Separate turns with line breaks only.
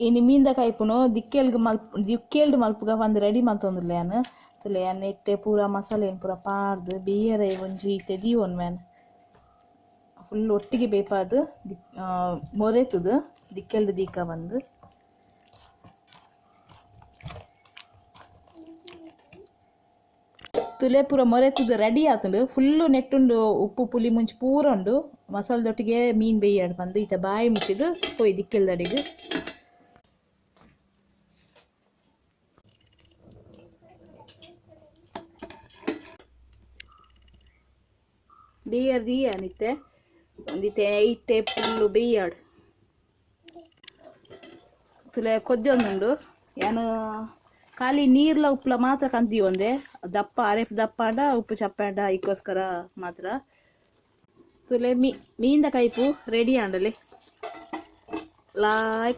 ಇನ್ನು ಮೀಂದ ಕೈಪುನು ದಿಕ್ಕೇಲ್ಡು ಮಲ್ಪುಗ ಒಂದು ರೆಡಿ ಮಲ್ತೊಂದುಲ್ಲೆ ನಾನು ತುಲೆ ನೆಟ್ಟೆ ಪೂರ ಮಸಾಲೆ ಪೂರ ಪಾಡ್ದು ಬೇರೆ ಒಂಜಿ ತೆದಿ ಒನ್ ಮ್ಯಾನ್ ಫುಲ್ ಒಟ್ಟಿಗೆ ಬೇಪಾದು ಮೊರೆತುದು ದಿಕ್ಕೆಲ್ಡು ದೀಕ ಬಂದು ತುಲೆ ಪೂರ ಮೊರೆತುದು ರೆಡಿ ಆತುಂಡು ಫುಲ್ಲು ನೆಟ್ಟುಂಡು ಉಪ್ಪು ಪುಲಿ ಮುಂಚಿ ಪೂರ ಉಂಡು ಮಸಾಲದೊಟ್ಟಿಗೆ ಮೀನು ಬೇಯ್ಯಾಡು ಬಂದು ಈತ ಬಾಯಿ ಮುಚ್ಚಿದು ಪೋಯ್ ದಿಕ್ಕೆಲ್ದಡಿಗೆ ಬೇಯರ್ದಿ ಅನಿತ್ತೆ ಒಂದಿತ್ತೆ ಇಟ್ಟೆ ಫುಲ್ಲು ಬೇಯ್ಯಾಡು ತುಲೆ ಕೊದ್ದೊಂದುಂಡು ಏನು ಖಾಲಿ ನೀರ್ಲ ಉಪ್ಪುಲ ಮಾತ್ರ ಕಂತಿ ಒಂದೆ ದಪ್ಪ ಅರೆಪ್ ದಪ್ಪ ಅಂಡ ಉಪ್ಪು ಚಪ್ಪಾಂಡ ಇದಕ್ಕೋಸ್ಕರ ಮಾತ್ರ ತುಲೆ ಮೀಂದ ಕೈಪು ರೆಡಿ ಆಂಡಲೆ ಲಾಯ್